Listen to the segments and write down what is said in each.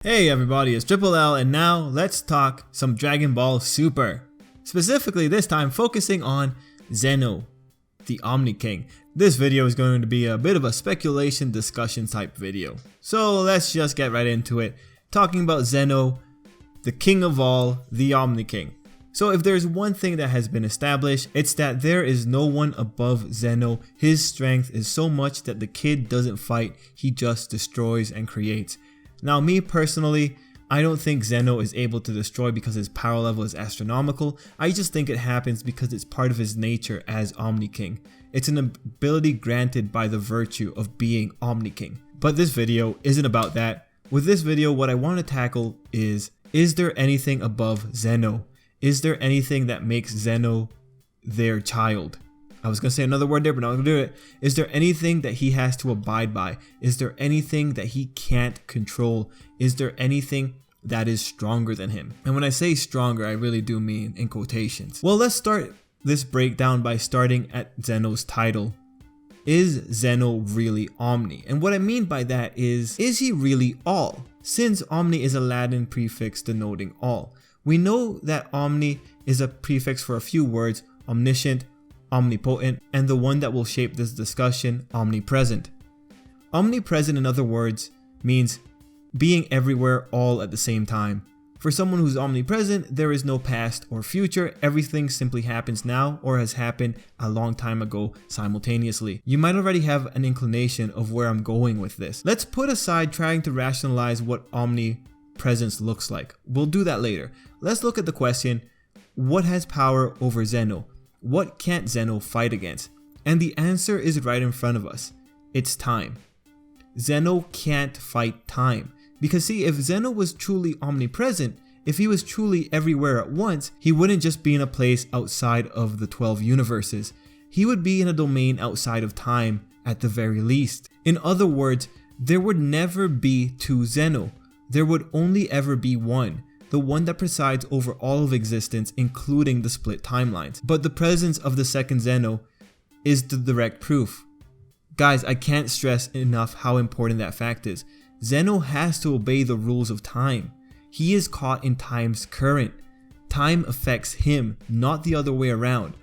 Hey everybody, it's Tripl-L and now let's talk some Dragon Ball Super. Specifically this time focusing on Zeno, the Omni King. This video is going to be a bit of a speculation discussion type video. So let's just get right into it, talking about Zeno, the king of all, the Omni King. So if there's one thing that has been established, it's that there is no one above Zeno. His strength is so much that the kid doesn't fight, he just destroys and creates. Now me personally, I don't think Zeno is able to destroy because his power level is astronomical. I just think it happens because it's part of his nature as Omni King. It's an ability granted by the virtue of being Omni King. But this video isn't about that. With this video, what I want to tackle is there anything above Zeno? Is there anything that makes Zeno their child? I was going to say another word there, but not going to do it. Is there anything that he has to abide by? Is there anything that he can't control? Is there anything that is stronger than him? And when I say stronger, I really do mean in quotations. Well, let's start this breakdown by starting at Zeno's title. Is Zeno really Omni? And what I mean by that is he really all? Since Omni is a Latin prefix denoting all. We know that Omni is a prefix for a few words: omniscient, omnipotent, and the one that will shape this discussion, omnipresent. Omnipresent, in other words, means being everywhere all at the same time. For someone who's omnipresent, there is no past or future. Everything simply happens now or has happened a long time ago simultaneously. You might already have an inclination of where I'm going with this. Let's put aside trying to rationalize what omnipresence looks like. We'll do that later. Let's look at the question, what has power over Zeno? What can't Zeno fight against? And the answer is right in front of us. It's time. Zeno can't fight time. Because see, if Zeno was truly omnipresent, if he was truly everywhere at once, he wouldn't just be in a place outside of the 12 universes. He would be in a domain outside of time at the very least. In other words, there would never be two Zeno. There would only ever be one. The one that presides over all of existence, including the split timelines. But the presence of the second Zeno is the direct proof. Guys, I can't stress enough how important that fact is. Zeno has to obey the rules of time. He is caught in time's current. Time affects him, not the other way around.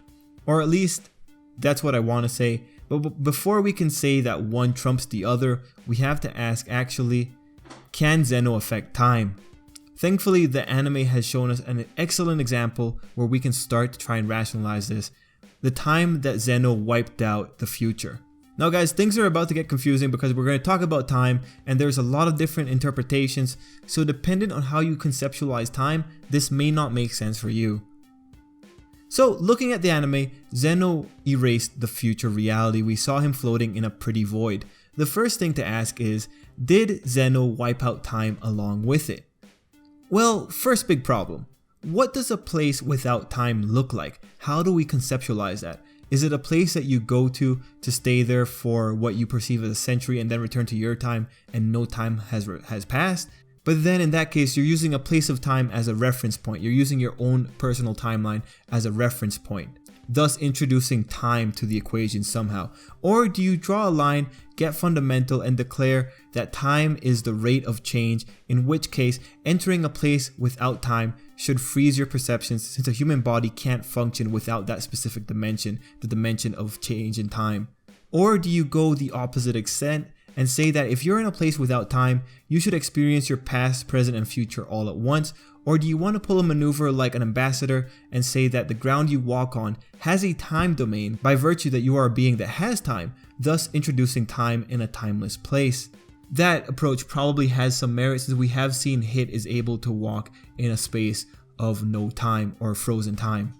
Or at least, that's what I want to say. But before we can say that one trumps the other, we have to ask actually, can Zeno affect time? Thankfully, the anime has shown us an excellent example where we can start to try and rationalize this. The time that Zeno wiped out the future. Now guys, things are about to get confusing because we're going to talk about time and there's a lot of different interpretations. So dependent on how you conceptualize time, this may not make sense for you. So looking at the anime, Zeno erased the future reality. We saw him floating in a pretty void. The first thing to ask is, did Zeno wipe out time along with it? Well, first big problem. What does a place without time look like? How do we conceptualize that? Is it a place that you go to stay there for what you perceive as a century and then return to your time and no time has passed? But then in that case, you're using a place of time as a reference point. You're using your own personal timeline as a reference point, thus introducing time to the equation somehow. Or do you draw a line, get fundamental, and declare that time is the rate of change, in which case entering a place without time should freeze your perceptions since a human body can't function without that specific dimension, the dimension of change in time? Or do you go the opposite extent and say that if you're in a place without time, you should experience your past, present, and future all at once? Or do you want to pull a maneuver like an ambassador and say that the ground you walk on has a time domain by virtue that you are a being that has time, thus introducing time in a timeless place? That approach probably has some merit since we have seen Hit is able to walk in a space of no time or frozen time.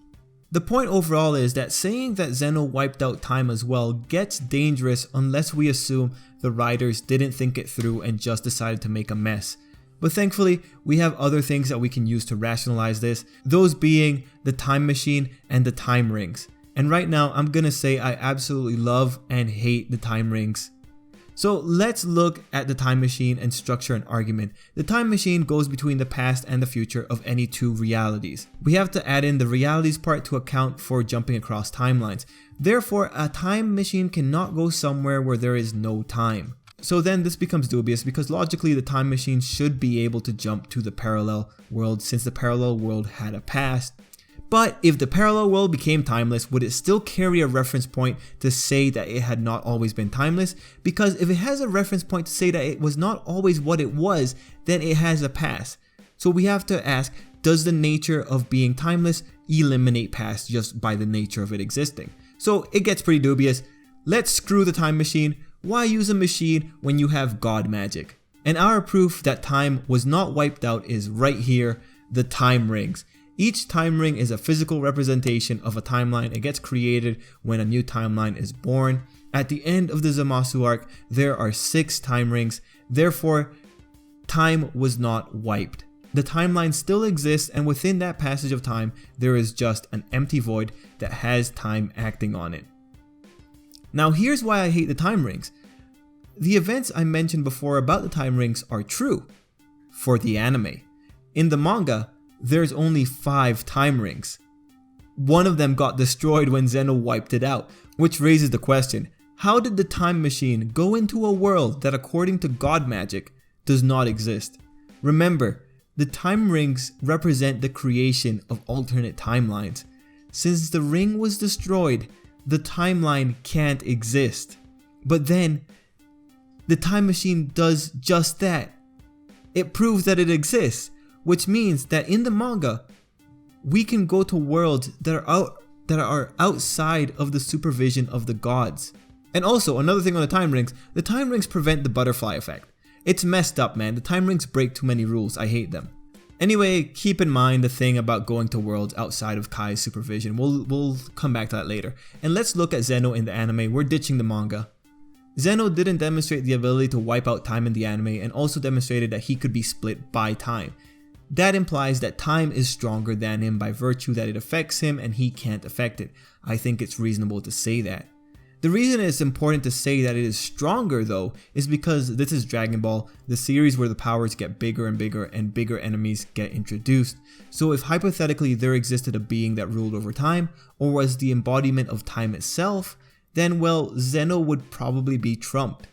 The point overall is that saying that Zeno wiped out time as well gets dangerous unless we assume the writers didn't think it through and just decided to make a mess. But thankfully, we have other things that we can use to rationalize this, those being the time machine and the time rings. And right now, I'm gonna say I absolutely love and hate the time rings. So let's look at the time machine and structure an argument. The time machine goes between the past and the future of any two realities. We have to add in the realities part to account for jumping across timelines. Therefore, a time machine cannot go somewhere where there is no time. So then this becomes dubious because logically the time machine should be able to jump to the parallel world since the parallel world had a past. But if the parallel world became timeless, would it still carry a reference point to say that it had not always been timeless? Because if it has a reference point to say that it was not always what it was, then it has a past. So we have to ask, does the nature of being timeless eliminate past just by the nature of it existing? So it gets pretty dubious. Let's screw the time machine. Why use a machine when you have God magic? And our proof that time was not wiped out is right here, the time rings. Each time ring is a physical representation of a timeline. It gets created when a new timeline is born. At the end of the Zamasu arc, there are 6 time rings. Therefore, time was not wiped. The timeline still exists, and within that passage of time, there is just an empty void that has time acting on it. Now here's why I hate the time rings. The events I mentioned before about the time rings are true for the anime. In the manga, there's only 5 time rings. One of them got destroyed when Zeno wiped it out, which raises the question, how did the time machine go into a world that according to God magic does not exist? Remember, the time rings represent the creation of alternate timelines. Since the ring was destroyed, the timeline can't exist. But then, the time machine does just that. It proves that it exists, which means that in the manga, we can go to worlds that are outside of the supervision of the gods. And also, another thing on the time rings prevent the butterfly effect. It's messed up, man. The time rings break too many rules. I hate them. Anyway, keep in mind the thing about going to worlds outside of Kai's supervision. We'll come back to that later. And let's look at Zeno in the anime. We're ditching the manga. Zeno didn't demonstrate the ability to wipe out time in the anime and also demonstrated that he could be split by time. That implies that time is stronger than him by virtue that it affects him and he can't affect it. I think it's reasonable to say that. The reason it's important to say that it is stronger though is because this is Dragon Ball, the series where the powers get bigger and bigger enemies get introduced. So if hypothetically there existed a being that ruled over time or was the embodiment of time itself, then well, Zeno would probably be trumped.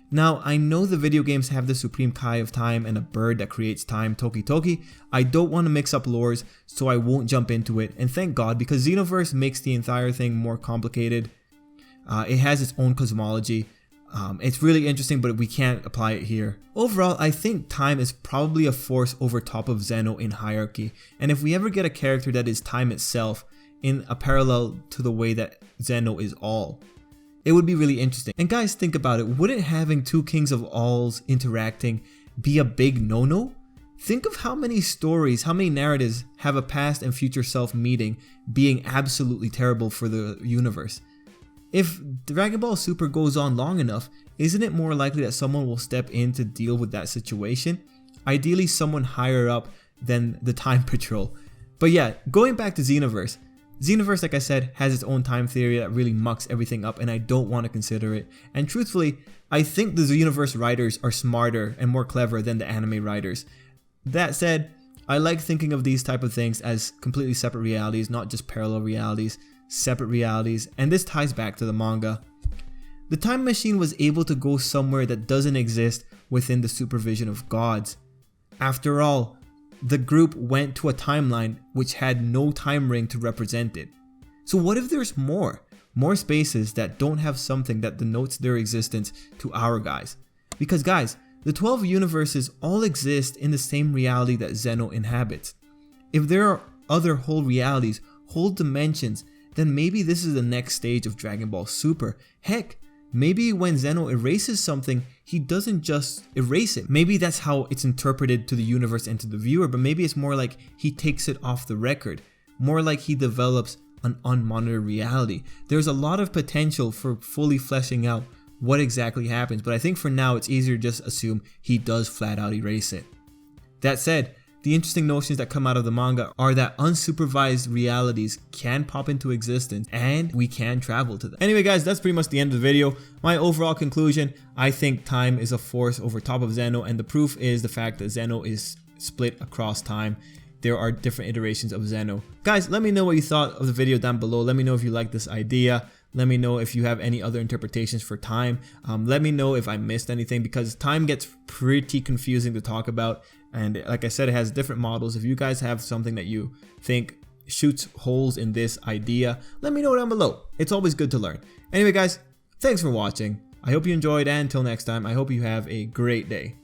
Now, I know the video games have the Supreme Kai of Time and a bird that creates time, Toki Toki. I don't want to mix up lores, so I won't jump into it, and thank God, because Xenoverse makes the entire thing more complicated. It has its own cosmology. It's really interesting, but we can't apply it here. Overall, I think time is probably a force over top of Zeno in hierarchy, and if we ever get a character that is time itself in a parallel to the way that Zeno is all, it would be really interesting. And guys, think about it. Wouldn't having 2 Kings of Alls interacting be a big no-no? Think of how many stories, how many narratives have a past and future self meeting being absolutely terrible for the universe. If Dragon Ball Super goes on long enough, isn't it more likely that someone will step in to deal with that situation? Ideally, someone higher up than the Time Patrol. But yeah, going back to Xenoverse. Xenoverse, like I said, has its own time theory that really mucks everything up and I don't want to consider it. And truthfully, I think the Xenoverse writers are smarter and more clever than the anime writers. That said, I like thinking of these type of things as completely separate realities, not just parallel realities, separate realities, and this ties back to the manga. The time machine was able to go somewhere that doesn't exist within the supervision of gods. After all, the group went to a timeline which had no time ring to represent it. So what if there's more spaces that don't have something that denotes their existence to our guys? Because guys, the 12 universes all exist in the same reality that Zeno inhabits. If there are other whole realities, whole dimensions, then maybe this is the next stage of Dragon Ball Super. Heck, maybe when Zeno erases something, he doesn't just erase it. Maybe that's how it's interpreted to the universe and to the viewer, but maybe it's more like he takes it off the record. More like he develops an unmonitored reality. There's a lot of potential for fully fleshing out what exactly happens, but I think for now it's easier to just assume he does flat out erase it. That said, the interesting notions that come out of the manga are that unsupervised realities can pop into existence and we can travel to them. Anyway guys, that's pretty much the end of the video. My overall conclusion, I think time is a force over top of Zeno, and the proof is the fact that Zeno is split across time. There are different iterations of Zeno. Guys, let me know what you thought of the video down below. Let me know if you like this idea. Let me know if you have any other interpretations for time. Let me know if I missed anything, because time gets pretty confusing to talk about. And like I said, it has different models. If you guys have something that you think shoots holes in this idea, let me know down below. It's always good to learn. Anyway guys, thanks for watching. I hope you enjoyed, and until next time, I hope you have a great day.